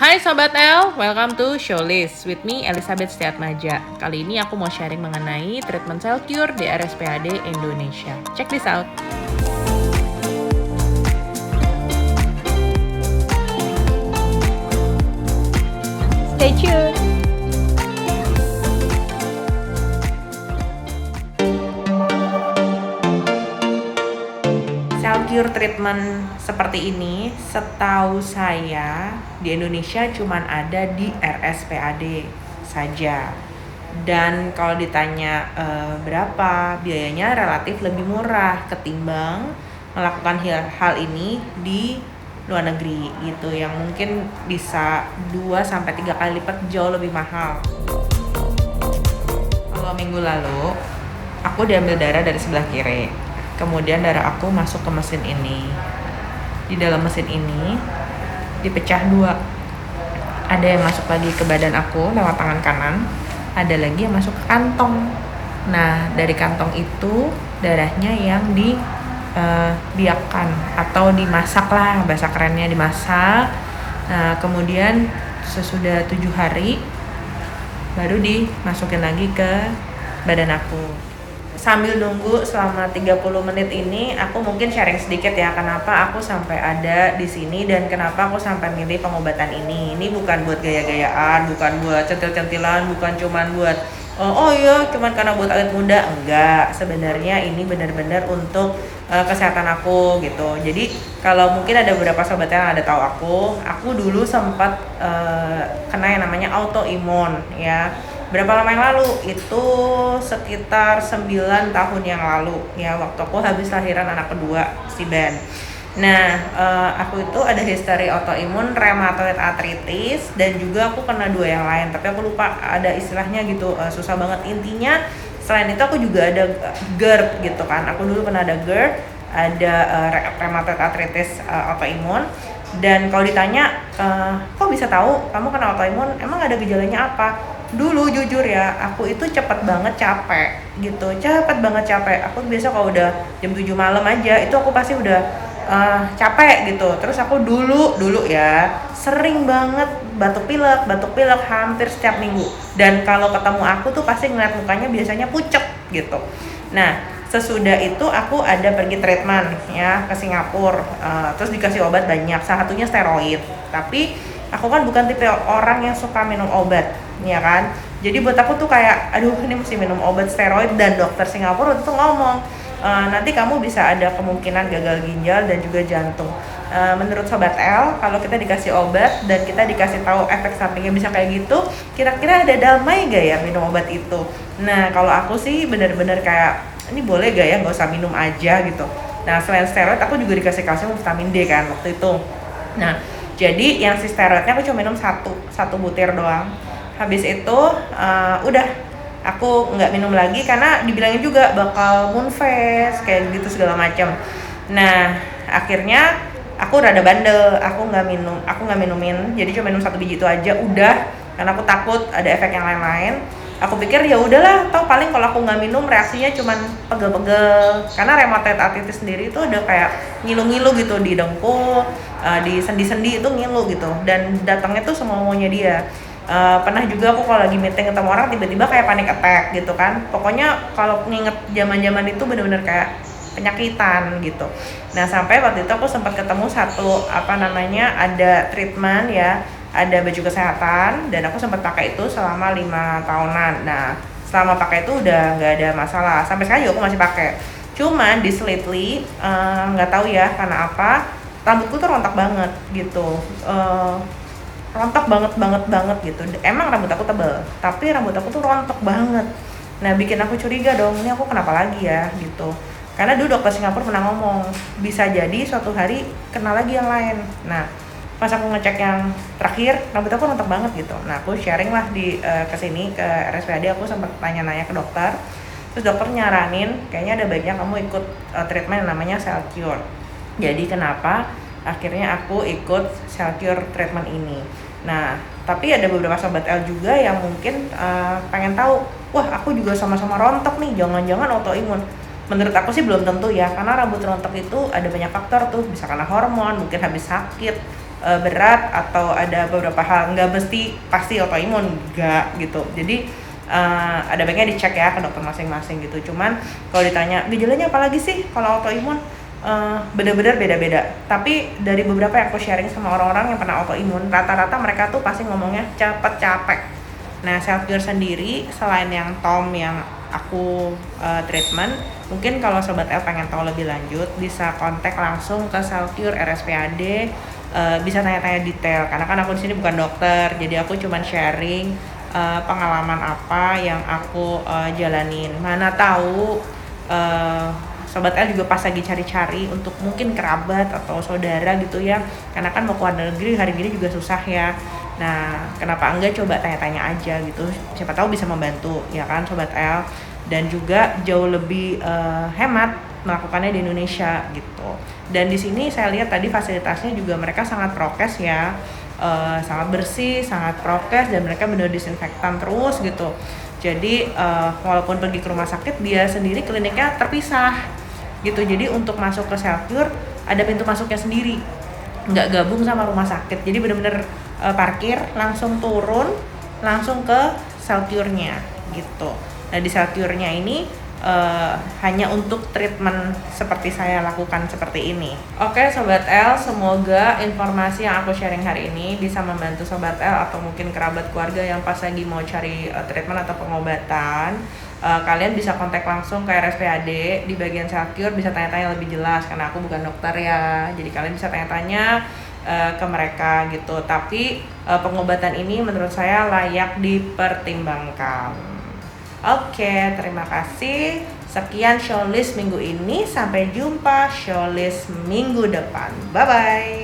Hai Sobat L, welcome to Showlist with me Elizabeth Setiatmaja. Kali ini aku mau sharing mengenai treatment cell cure di RSPAD Indonesia. Check this out. Stay tuned. Cell cure treatment seperti ini setahu saya di Indonesia cuman ada di RSPAD saja. Dan kalau ditanya berapa, biayanya relatif lebih murah ketimbang melakukan hal ini di luar negeri gitu, yang mungkin bisa 2-3 kali lipat jauh lebih mahal. Kalau minggu lalu aku diambil darah dari sebelah kiri, kemudian darah aku masuk ke mesin ini. Di dalam mesin ini dipecah dua, ada yang masuk lagi ke badan aku lewat tangan kanan, ada lagi yang masuk ke kantong. Nah, dari kantong itu darahnya yang dibiakkan atau dimasak lah, bahasa kerennya dimasak. Nah, kemudian sesudah 7 hari baru dimasukin lagi ke badan aku. Sambil nunggu selama 30 menit ini, aku mungkin sharing sedikit ya kenapa aku sampai ada di sini dan kenapa aku sampai milih pengobatan ini. Ini bukan buat gaya-gayaan, bukan buat centil-centilan, bukan cuman buat iya cuman karena buat awet muda, enggak. Sebenarnya ini benar-benar untuk kesehatan aku gitu. Jadi kalau mungkin ada beberapa sobat yang ada tahu aku dulu sempat kena yang namanya autoimun ya. Berapa lama yang lalu? Itu sekitar 9 tahun yang lalu ya, waktu aku habis lahiran anak kedua, si Ben. Nah, aku itu ada history autoimun, rheumatoid arthritis, dan juga aku kena 2 yang lain, tapi aku lupa ada istilahnya gitu, susah banget. Intinya selain itu aku juga ada GERD gitu kan. Aku dulu pernah ada GERD, ada rheumatoid arthritis autoimun. Dan kalau ditanya, kok bisa tahu kamu kena autoimun? Emang ada gejalanya apa? Dulu jujur ya, aku itu cepet banget capek gitu, aku biasa kalau udah jam 7 malam aja itu aku pasti udah capek gitu. Terus aku dulu ya sering banget batuk pilek hampir setiap minggu, dan kalau ketemu aku tuh pasti ngeliat mukanya biasanya pucet gitu. Nah, sesudah itu aku ada pergi treatment ya ke Singapura, terus dikasih obat banyak, salah satunya steroid. Tapi aku kan bukan tipe orang yang suka minum obat ya kan, jadi buat aku tuh kayak aduh ini mesti minum obat steroid, dan dokter Singapura itu ngomong nanti kamu bisa ada kemungkinan gagal ginjal dan juga jantung. Menurut Sobat L, kalau kita dikasih obat dan kita dikasih tahu efek sampingnya bisa kayak gitu, kira-kira ada damai gak ya minum obat itu? Nah, kalau aku sih bener-bener kayak ini boleh gak ya, nggak usah minum aja gitu. Nah, selain steroid aku juga dikasih kalsium vitamin D kan waktu itu. Nah, jadi yang si steroidnya aku cuma minum satu butir doang. Habis itu udah aku nggak minum lagi karena dibilangin juga bakal moon face kayak gitu segala macam. Nah, akhirnya aku rada bandel, aku nggak minumin, jadi cuma minum 1 biji itu aja udah, karena aku takut ada efek yang lain-lain. Aku pikir ya udahlah, tau paling kalau aku nggak minum reaksinya cuman pegel-pegel, karena rheumatoid arthritis sendiri itu udah kayak ngilu-ngilu gitu di dengkul, di sendi-sendi itu ngilu gitu, dan datangnya tuh semua maunya dia. Pernah juga aku kalau lagi meeting ketemu orang tiba-tiba kayak panic attack gitu kan. Pokoknya kalau nginget zaman-zaman itu benar-benar kayak penyakitan gitu. Nah, sampai waktu itu aku sempat ketemu ada treatment ya, ada baju kesehatan, dan aku sempat pakai itu selama 5 tahunan. Nah, selama pakai itu udah nggak ada masalah. Sampai sekarang juga aku masih pakai. Cuman di lately nggak tahu ya karena apa, rambutku tuh rontok banget gitu. Rontok banget gitu. Emang rambut aku tebal, tapi rambut aku tuh rontok banget. Nah, bikin aku curiga dong, ini aku kenapa lagi ya gitu. Karena dulu dokter Singapura pernah ngomong, bisa jadi suatu hari kena lagi yang lain. Nah, pas aku ngecek yang terakhir, rambut aku rontok banget gitu. Nah, aku sharing lah kesini ke RSPAD, aku sempat tanya-nanya ke dokter. Terus dokter nyaranin, kayaknya ada baiknya kamu ikut treatment yang namanya cell cure. Jadi kenapa akhirnya aku ikut cell cure treatment ini. Nah, tapi ada beberapa sobat L juga yang mungkin pengen tahu, wah aku juga sama-sama rontok nih, jangan-jangan autoimun. Menurut aku sih belum tentu ya, karena rambut rontok itu ada banyak faktor tuh, bisa karena hormon, mungkin habis sakit, berat atau ada beberapa hal, nggak mesti pasti autoimun, nggak gitu. Jadi ada baiknya dicek ya ke dokter masing-masing gitu. Cuman kalau ditanya gejalanya apa lagi sih kalau autoimun, benar-benar beda-beda. Tapi dari beberapa yang aku sharing sama orang-orang yang pernah autoimun, rata-rata mereka tuh pasti ngomongnya cepet capek. Nah, self cure sendiri selain yang Tom yang aku treatment, mungkin kalau sobat L pengen tahu lebih lanjut bisa kontak langsung ke self cure RSPAD, bisa tanya-tanya detail karena kan aku di sini bukan dokter, jadi aku cuman sharing pengalaman apa yang aku jalanin. Mana tahu sobat L juga pas lagi cari-cari untuk mungkin kerabat atau saudara gitu ya, karena kan mau keluar negeri hari gini juga susah ya. Nah, kenapa enggak coba tanya-tanya aja gitu, siapa tahu bisa membantu ya kan sobat L. Dan juga jauh lebih hemat melakukannya di Indonesia gitu. Dan di sini saya lihat tadi fasilitasnya juga mereka sangat prokes ya, sangat bersih, sangat prokes, dan mereka benar disinfektan terus gitu. Jadi walaupun pergi ke rumah sakit, dia sendiri kliniknya terpisah gitu. Jadi untuk masuk ke self cure ada pintu masuknya sendiri, nggak gabung sama rumah sakit. Jadi benar-benar parkir langsung turun langsung ke self cure-nya gitu. Nah di self cure-nya ini hanya untuk treatment seperti saya lakukan seperti ini. Oke sobat L, semoga informasi yang aku sharing hari ini bisa membantu sobat L atau mungkin kerabat keluarga yang pas lagi mau cari treatment atau pengobatan. Kalian bisa kontak langsung ke RSPAD di bagian self cure, bisa tanya-tanya lebih jelas karena aku bukan dokter ya. Jadi kalian bisa tanya-tanya ke mereka gitu. Tapi pengobatan ini menurut saya layak dipertimbangkan. Oke, terima kasih. Sekian showlist minggu ini. Sampai jumpa showlist minggu depan. Bye-bye.